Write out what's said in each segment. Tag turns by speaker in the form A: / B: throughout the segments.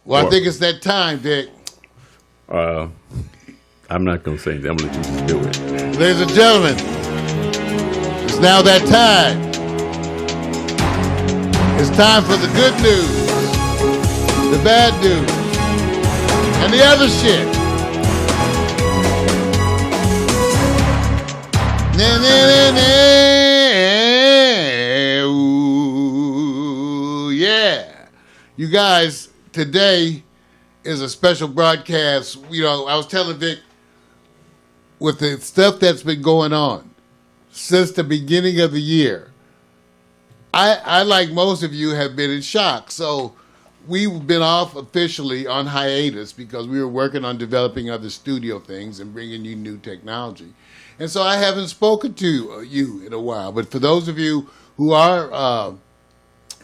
A: Well, I think it's that time, Dick.
B: I'm not going to say anything. I'm going to let you just do it.
A: Ladies and gentlemen, it's now that time. It's time for the good news, the bad news, and the other shit. Ooh, yeah. You guys, today is a special broadcast. You know, I was telling Vic, with the stuff that's been going on since the beginning of the year, I like most of you, have been in shock. So we've been off officially on hiatus because we were working on developing other studio things and bringing you new technology. And so I haven't spoken to you in a while. But for those of you who are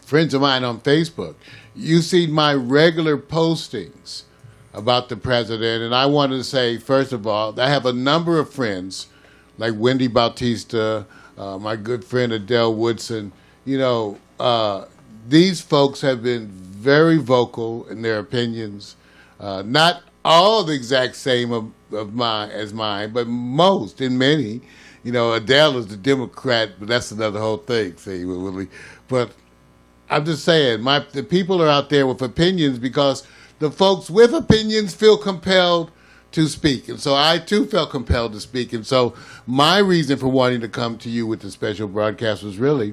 A: friends of mine on Facebook, you see my regular postings about the president. And I wanted to say, first of all, I have a number of friends like Wendy Bautista, my good friend Adele Woodson. You know, these folks have been very vocal in their opinions. Not all the exact same as mine, but most and many. You know, Adele is the Democrat, but that's another whole thing. See, Willie. But I'm just saying, the people are out there with opinions because the folks with opinions feel compelled to speak. And so I, too, felt compelled to speak. And so my reason for wanting to come to you with the special broadcast was really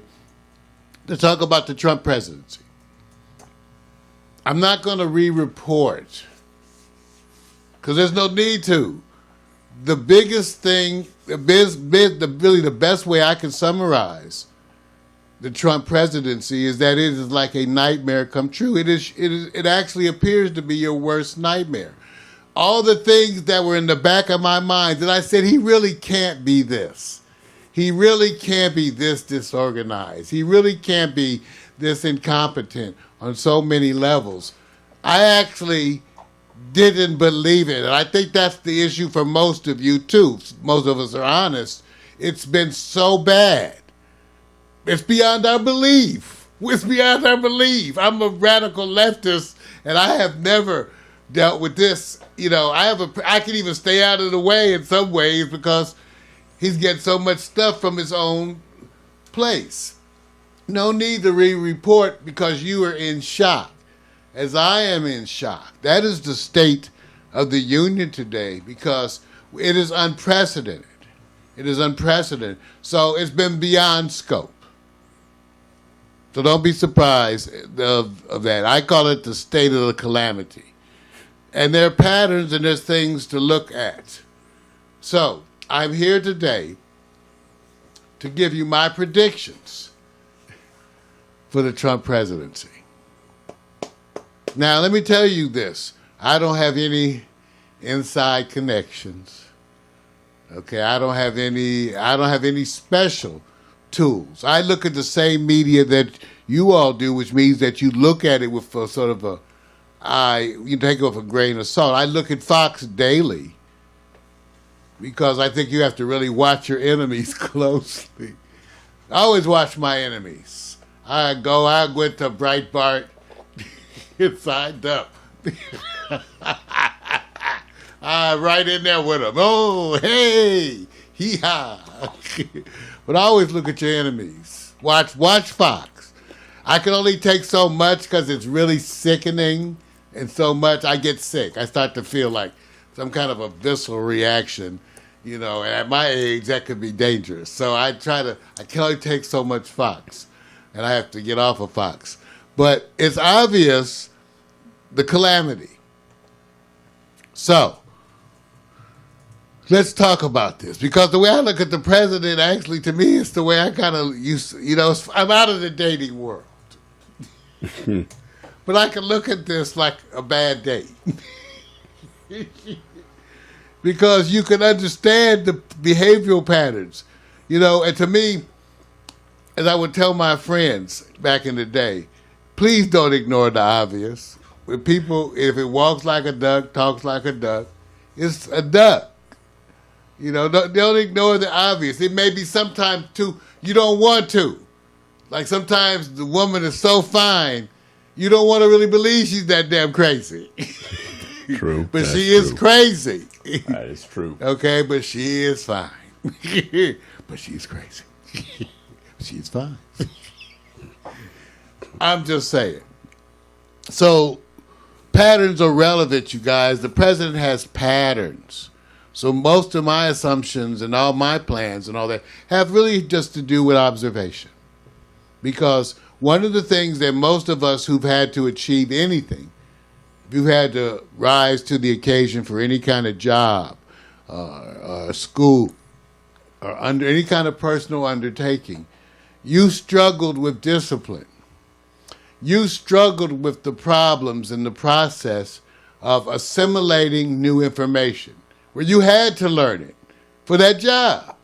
A: to talk about the Trump presidency. I'm not going to re-report because there's no need to. The biggest thing, really the best way I can summarize the Trump presidency is that it is like a nightmare come true. It actually appears to be your worst nightmare. All the things that were in the back of my mind that I said, he really can't be this. He really can't be this disorganized. He really can't be this incompetent on so many levels. I actually didn't believe it. And I think that's the issue for most of you, too. Most of us are honest. It's been so bad. It's beyond our belief. It's beyond our belief. I'm a radical leftist, and I have never dealt with this. You know, I can even stay out of the way in some ways because he's getting so much stuff from his own place. No need to re-report because you are in shock, as I am in shock. That is the state of the union today because it is unprecedented. It is unprecedented. So it's been beyond scope. So don't be surprised of that. I call it the state of the calamity. And there are patterns and there's things to look at. So I'm here today to give you my predictions for the Trump presidency. Now, let me tell you this. I don't have any inside connections. Okay, I don't have any special tools. I look at the same media that you all do, which means that you look at it with a sort of you take it with a grain of salt. I look at Fox daily because I think you have to really watch your enemies closely. I always watch my enemies. I went to Breitbart, signed up. Right in there with them. Oh, hey, hee-haw. But I always look at your enemies. Watch Fox. I can only take so much because it's really sickening, and so much I get sick. I start to feel like some kind of a visceral reaction, you know, and at my age, that could be dangerous. So I can only take so much Fox, and I have to get off of Fox. But it's obvious the calamity. So let's talk about this, because the way I look at the president, actually, to me, it's the way I kind of used to, you know, I'm out of the dating world. But I can look at this like a bad date. Because you can understand the behavioral patterns. You know, and to me, as I would tell my friends back in the day, please don't ignore the obvious. When people, if it walks like a duck, talks like a duck, it's a duck. You know, don't ignore the obvious. It may be sometimes, too, you don't want to. Like sometimes the woman is so fine you don't want to really believe she's that damn crazy.
B: True.
A: But she is crazy.
B: That is true.
A: Okay, but she is fine. But she's crazy. She's fine. I'm just saying. So, patterns are relevant, you guys. The president has patterns. So most of my assumptions and all my plans and all that have really just to do with observation. Because one of the things that most of us who've had to achieve anything, if you've had to rise to the occasion for any kind of job, or school, or under any kind of personal undertaking, you struggled with discipline. You struggled with the problems in the process of assimilating new information, where you had to learn it for that job.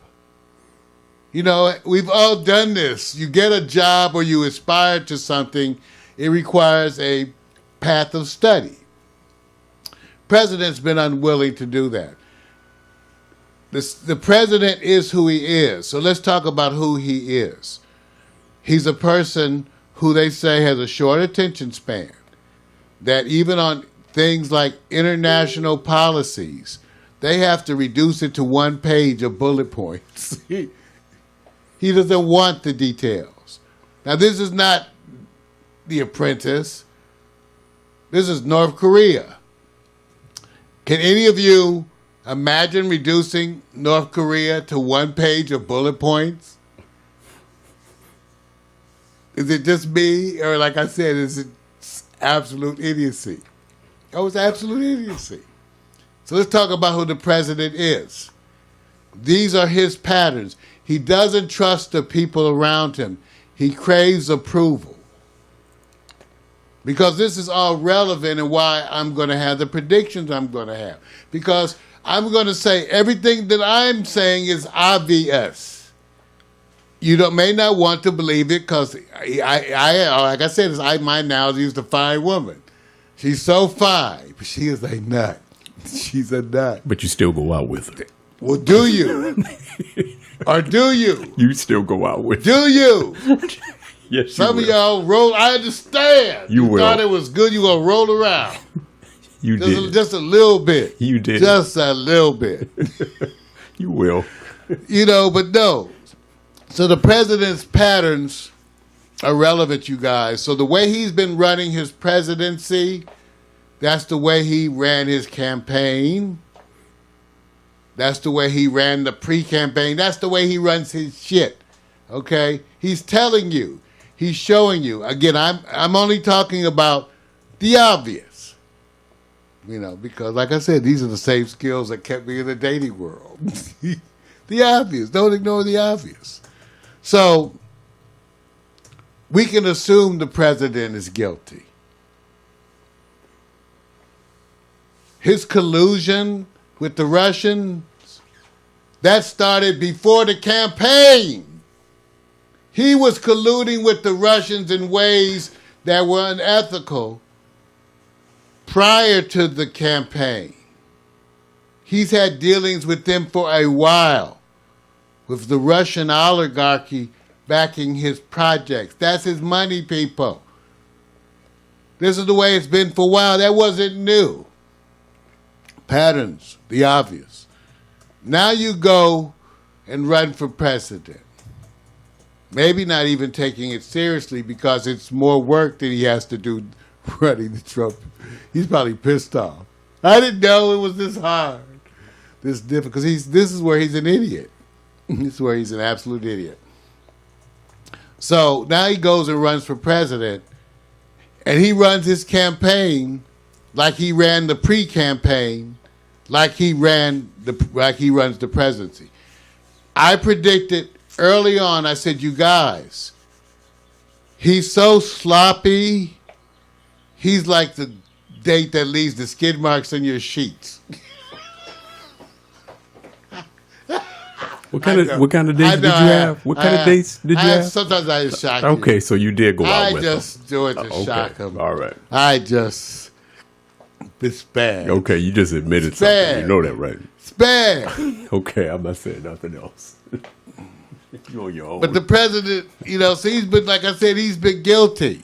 A: You know, we've all done this. You get a job or you aspire to something, it requires a path of study. President's been unwilling to do that. The president is who he is. So let's talk about who he is. He's a person who they say has a short attention span, that even on things like international policies, they have to reduce it to one page of bullet points. He doesn't want the details. Now, this is not The Apprentice. This is North Korea. Can any of you imagine reducing North Korea to one page of bullet points? Is it just me? Or like I said, is it absolute idiocy? Oh, it's absolute idiocy. So let's talk about who the president is. These are his patterns. He doesn't trust the people around him. He craves approval. Because this is all relevant and why I'm going to have the predictions I'm going to have. Because I'm going to say everything that I'm saying is obvious. You may not want to believe it because, like I said, my analogy is the fine woman. She's so fine, but she is a nut. She's a nut.
B: But you still go out with her.
A: Well, do you? Or do you?
B: You still go out with her.
A: Do you?
B: Yes,
A: Some of y'all roll. I understand.
B: You will.
A: Thought it was good. You gonna roll around.
B: You did.
A: Just a little bit.
B: You did.
A: Just a little bit.
B: You will.
A: But no. So the president's patterns are relevant, you guys. So the way he's been running his presidency, that's the way he ran his campaign. That's the way he ran the pre-campaign. That's the way he runs his shit. Okay? He's telling you. He's showing you. Again, I'm only talking about the obvious. Because like I said, these are the same skills that kept me in the dating world. The obvious. Don't ignore the obvious. So, we can assume the president is guilty. His collusion with the Russians, that started before the campaign. He was colluding with the Russians in ways that were unethical prior to the campaign. He's had dealings with them for a while, with the Russian oligarchy backing his projects. That's his money, people. This is the way it's been for a while. That wasn't new. Patterns, the obvious. Now you go and run for president. Maybe not even taking it seriously because it's more work that he has to do running the Trump. He's probably pissed off. I didn't know it was this hard, this difficult. Because this is where he's an idiot. This is where he's an absolute idiot. So now he goes and runs for president, and he runs his campaign like he ran the pre-campaign, like he runs the presidency. I predicted early on, I said, you guys, he's so sloppy, he's like the date that leaves the skid marks on your sheets.
B: What kind of dates did you have? What kind of dates did you have?
A: Sometimes I just shock you.
B: Okay, so you did go out with them.
A: I just do it to shock him.
B: All right.
A: It's bad.
B: Okay, you just admitted something. You know that, right?
A: It's bad.
B: Okay, I'm not saying nothing else. You're on your own.
A: But the president, so he's been, like I said, he's been guilty.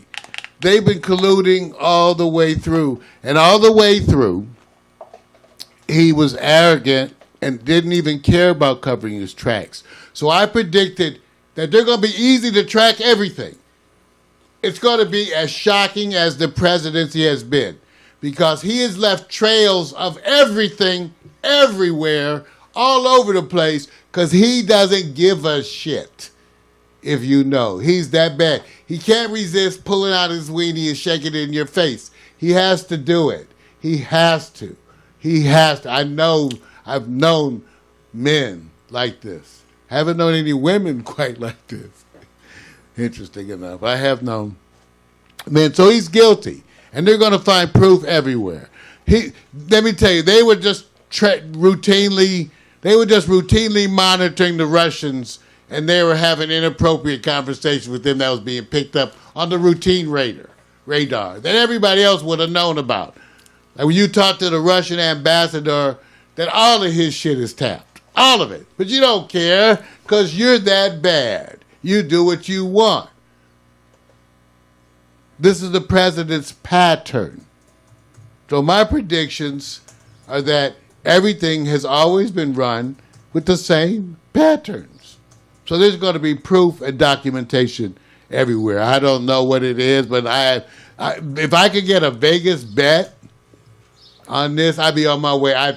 A: they've been colluding all the way through. And all the way through, he was arrogant and didn't even care about covering his tracks. So I predicted that they're going to be easy to track everything. It's going to be as shocking as the presidency has been, because he has left trails of everything, everywhere, all over the place, because he doesn't give a shit, if you know. He's that bad. He can't resist pulling out his weenie and shaking it in your face. He has to do it. He has to. He has to. I've known men like this. Haven't known any women quite like this. Interesting enough. I have known men. So he's guilty. And they're going to find proof everywhere. Let me tell you, they were just routinely monitoring the Russians, and they were having inappropriate conversations with them that was being picked up on the routine radar that everybody else would have known about. Like when you talk to the Russian ambassador, that all of his shit is tapped. All of it. But you don't care because you're that bad. You do what you want. This is the president's pattern. So my predictions are that everything has always been run with the same patterns. So there's going to be proof and documentation everywhere. I don't know what it is, but if I could get a Vegas bet on this, I'd be on my way. I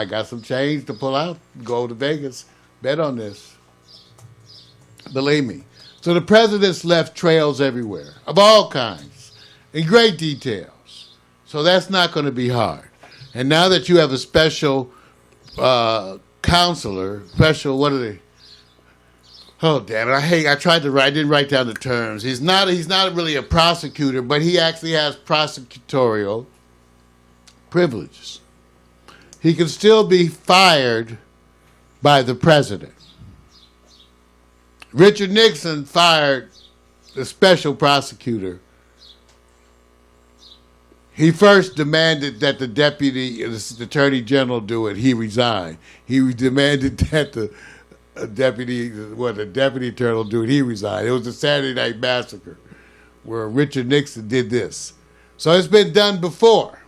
A: got some change to pull out, go to Vegas, bet on this. Believe me. So the president's left trails everywhere, of all kinds, in great details. So that's not going to be hard. And now that you have a special counselor, what are they? Oh, damn it. I tried to write, I didn't write down the terms. He's not really a prosecutor, but he actually has prosecutorial privileges. He can still be fired by the president. Richard Nixon fired the special prosecutor. He first demanded that the deputy, the attorney general do it. He resigned. He demanded that the deputy attorney do it. He resigned. It was the Saturday Night Massacre where Richard Nixon did this. So it's been done before,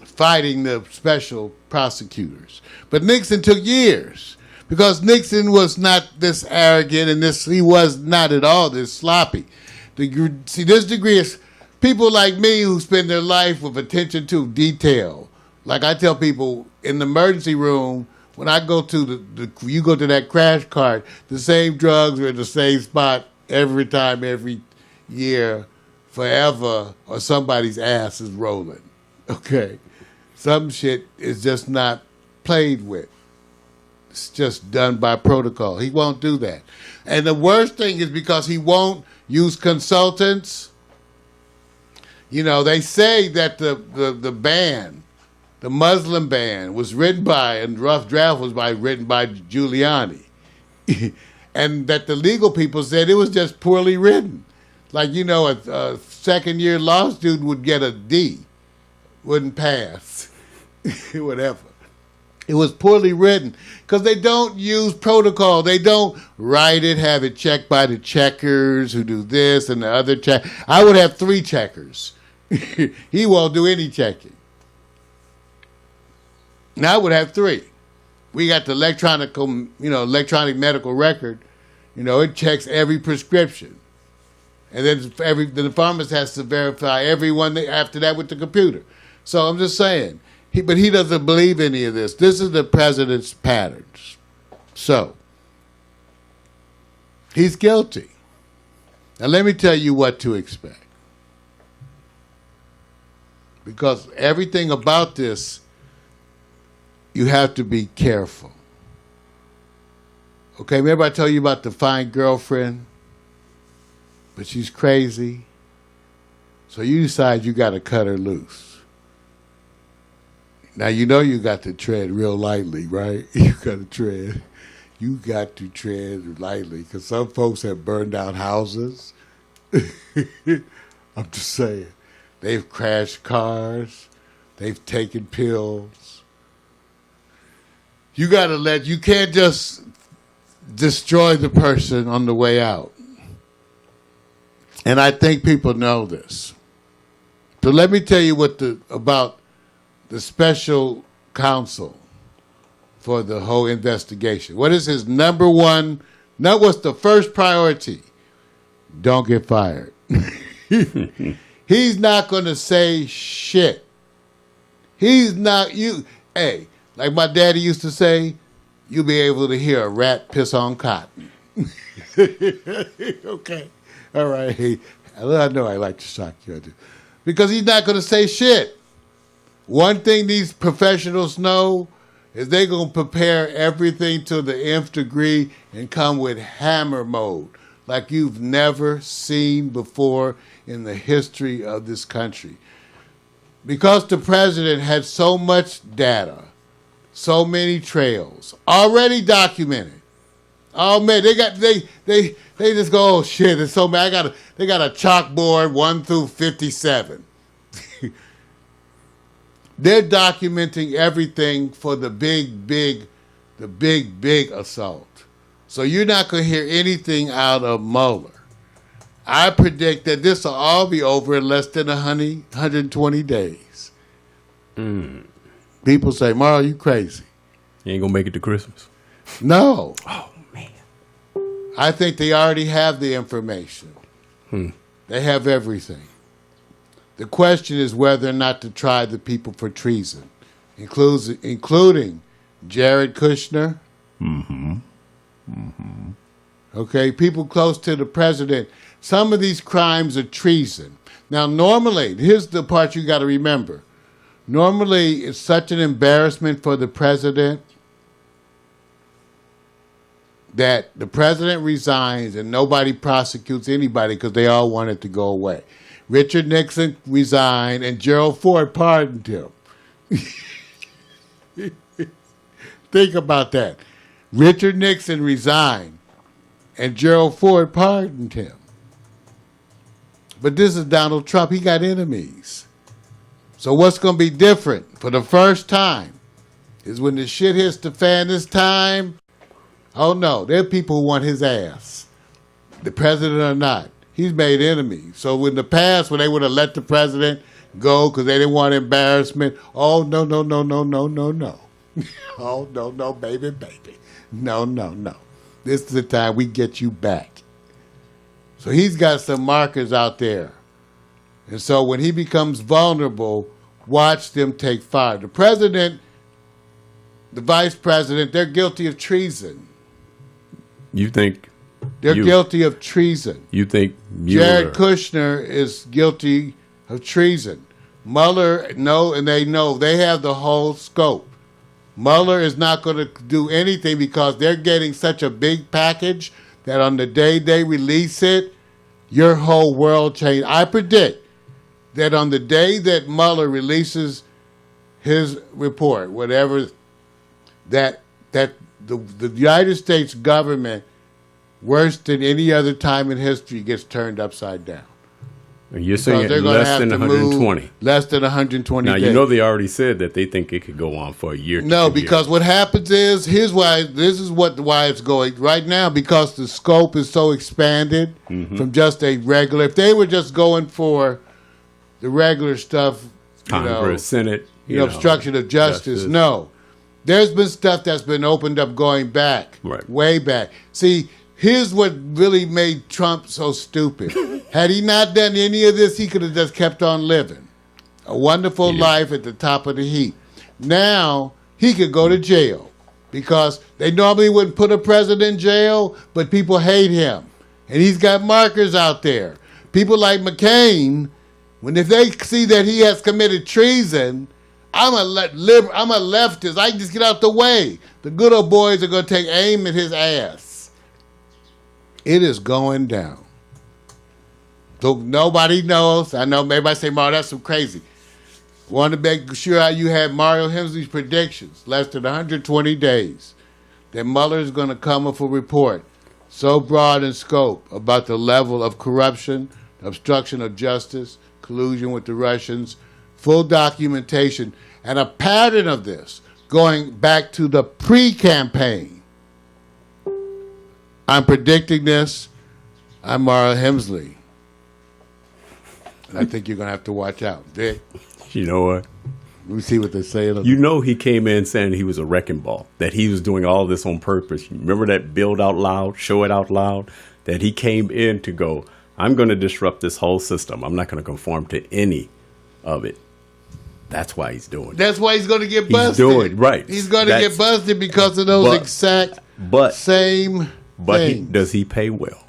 A: fighting the special prosecutors. But Nixon took years because Nixon was not this arrogant and he was not at all this sloppy. This degree is people like me who spend their life with attention to detail. Like I tell people in the emergency room, when I go to you go to that crash cart, the same drugs are in the same spot every time, every year, forever, or somebody's ass is rolling. Okay? Some shit is just not played with. It's just done by protocol. He won't do that. And the worst thing is because he won't use consultants. You know, they say that the ban, the Muslim ban, was written by, and the rough draft was written by Giuliani. And that the legal people said it was just poorly written. Like, you know, a second-year law student would get a D, wouldn't pass, whatever. It was poorly written because they don't use protocol. They don't write it, have it checked by the checkers who do this and the other check. I would have 3 checkers. He won't do any checking. Now I would have 3. We got the electronic medical record. You know, it checks every prescription. And then the pharmacist has to verify everyone after that with the computer. So I'm just saying. But he doesn't believe any of this. This is the president's patterns. So, he's guilty. Now let me tell you what to expect. Because everything about this, you have to be careful. Okay, remember I told you about the fine girlfriend? But she's crazy. So you decide you got to cut her loose. Now, you know you got to tread real lightly, right? You got to tread lightly because some folks have burned down houses. I'm just saying. They've crashed cars. They've taken pills. You can't just destroy the person on the way out. And I think people know this. So let me tell you about the special counsel for the whole investigation. What is his number one? What's the first priority? Don't get fired. He's not going to say shit. He's not you. Hey, like my daddy used to say, you'll be able to hear a rat piss on cotton. Okay. All right. I know I like to shock you. I do. Because he's not going to say shit. One thing these professionals know is they're going to prepare everything to the nth degree and come with hammer mode like you've never seen before in the history of this country. Because the president had so much data, so many trails already documented. Oh man, they just go, oh shit, it's so bad. They got a chalkboard 1 through 57. They're documenting everything for the big assault. So you're not going to hear anything out of Mueller. I predict that this will all be over in less than 120 days. People say, Mario, you crazy.
B: You ain't going to make it to Christmas?
A: No.
B: Oh, man.
A: I think they already have the information. They have everything. The question is whether or not to try the people for treason, including Jared Kushner. Okay, people close to the president. Some of these crimes are treason. Now, normally, here's the part you got to remember. Normally, it's such an embarrassment for the president that the president resigns and nobody prosecutes anybody because they all want it to go away. Richard Nixon resigned and Gerald Ford pardoned him. Think about that. Richard Nixon resigned and Gerald Ford pardoned him. But this is Donald Trump. He got enemies. So what's going to be different for the first time is when the shit hits the fan this time. Oh no, there are people who want his ass. The president or not. He's made enemies. So in the past, when they would have let the president go because they didn't want embarrassment, oh, no. Oh, no, baby. No. This is the time we get you back. So he's got some markers out there. And so when he becomes vulnerable, watch them take fire. The president, the vice president, they're guilty of treason.
B: You think...
A: They're guilty of treason.
B: You think
A: Jared Kushner is guilty of treason. Mueller, they know. They have the whole scope. Mueller is not going to do anything because they're getting such a big package that on the day they release it, your whole world changes. I predict that on the day that Mueller releases his report, whatever, that the United States government, worse than any other time in history, gets turned upside down.
B: You're saying less than 120.
A: Less than 120
B: now,
A: days.
B: you know they already said that they think it could go on for a year.
A: No, because what happens is, why it's going right now, because the scope is so expanded from just a regular. If they were just going for the regular stuff,
B: Congress, Senate,
A: obstruction of justice. No. There's been stuff that's been opened up going back, way back. See, here's what really made Trump so stupid. Had he not done any of this, he could have just kept on living a wonderful life at the top of the heap. Now, he could go to jail because they normally wouldn't put a president in jail, but people hate him. And he's got markers out there. People like McCain, if they see that he has committed treason, I'm a leftist. I can just get out the way. The good old boys are going to take aim at his ass. It is going down. So nobody knows. I know everybody say, Mario, that's some crazy. Want to make sure you have Mario Hemsley's predictions, less than 120 days, that Mueller is going to come up with a report so broad in scope about the level of corruption, obstruction of justice, collusion with the Russians, full documentation, and a pattern of this going back to the pre-campaign. I'm predicting this. I'm Mario Hemsley. And I think you're going to have to watch out. Dick?
B: You know what?
A: Let me see what they say.
B: You know he came in saying he was a wrecking ball, that he was doing all this on purpose. Remember that build out loud, show it out loud? That he came in to go, I'm going to disrupt this whole system. I'm not going to conform to any of it. That's why he's doing it.
A: That's why he's going to get busted.
B: He's doing right.
A: He's going to get busted because of those same things.
B: Does he pay well?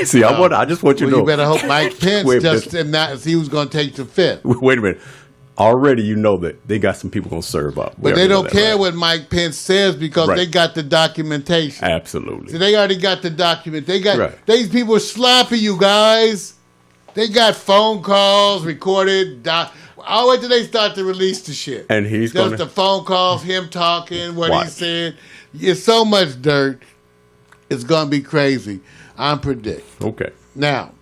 B: See, I just want you to know.
A: You better hope Mike Pence he was going to take the fifth.
B: Wait a minute. Already you know that they got some people going to serve up.
A: But they don't care what Mike Pence says because they got the documentation.
B: Absolutely.
A: See, they already got the document. These people are sloppy, you guys. They got phone calls recorded. I'll wait till they start to release the shit.
B: And he's going to...
A: the phone calls, him talking, what he's saying. It's so much dirt. It's going to be crazy. I'm predict.
B: Okay.
A: Now,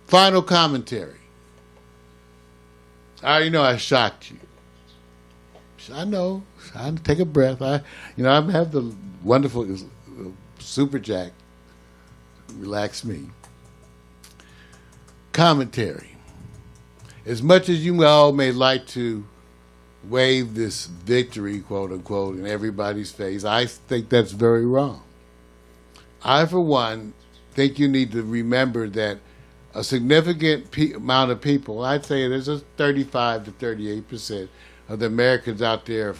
A: final commentary. I already know I shocked you. I know. I take a breath. I have the wonderful Super Jack. Relax me. Commentary. As much as you all may like to wave this victory, quote unquote, in everybody's face, I think that's very wrong. I, for one, think you need to remember that a significant amount of people, I'd say there's a 35 to 38% of the Americans out there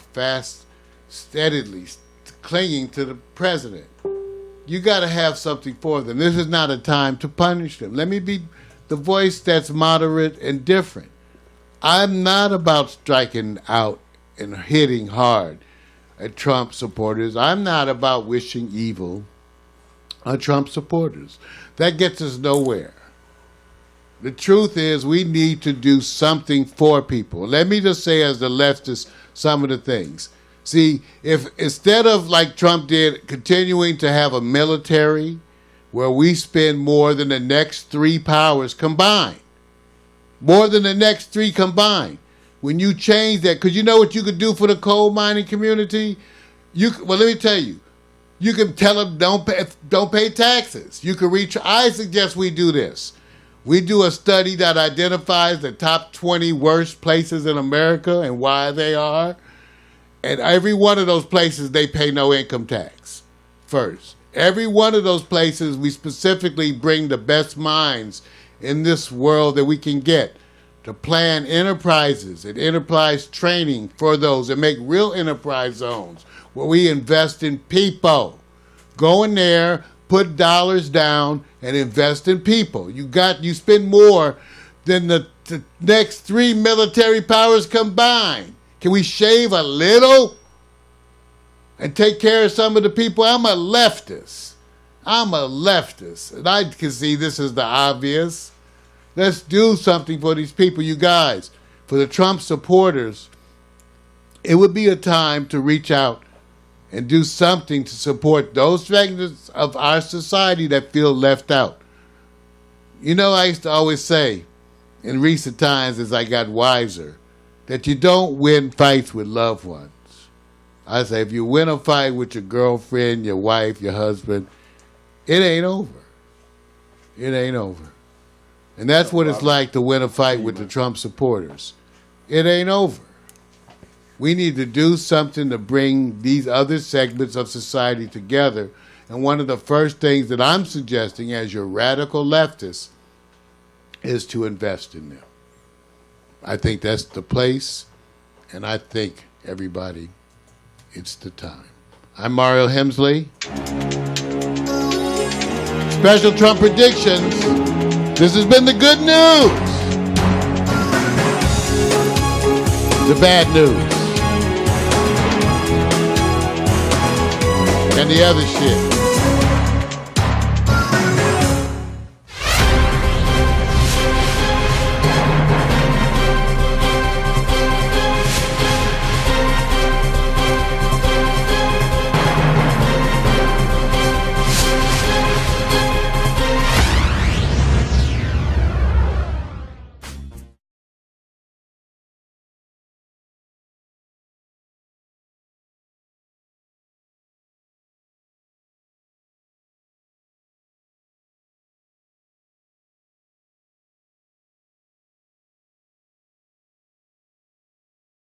A: steadily clinging to the president. You got to have something for them. This is not a time to punish them. Let me be the voice that's moderate and different. I'm not about striking out and hitting hard at Trump supporters. I'm not about wishing evil on Trump supporters. That gets us nowhere. The truth is we need to do something for people. Let me just say as the leftist some of the things. See, if instead of like Trump did, continuing to have a military where we spend more than the next three powers combined, when you change that, because you know what you could do for the coal mining community? Let me tell you, you can tell them don't pay taxes. You can I suggest we do this. We do a study that identifies the top 20 worst places in America and why they are. And every one of those places, they pay no income tax first. Every one of those places, we specifically bring the best minds in this world that we can get to plan enterprises and enterprise training for those and make real enterprise zones where we invest in people. Go in there, put dollars down, and invest in people. You spend more than the next three military powers combined. Can we shave a little and take care of some of the people? I'm a leftist, and I can see this is the obvious. Let's do something for these people, you guys. For the Trump supporters, it would be a time to reach out and do something to support those segments of our society that feel left out. You know, I used to always say, in recent times as I got wiser, that you don't win fights with loved ones. I say, if you win a fight with your girlfriend, your wife, your husband, it ain't over. It ain't over. And that's what it's like to win a fight with the Trump supporters. It ain't over. We need to do something to bring these other segments of society together. And one of the first things that I'm suggesting as your radical leftist is to invest in them. I think that's the place, and I think, everybody, it's the time. I'm Mario Hemsley. Special Trump predictions. This has been the good news. The bad news. And the other shit.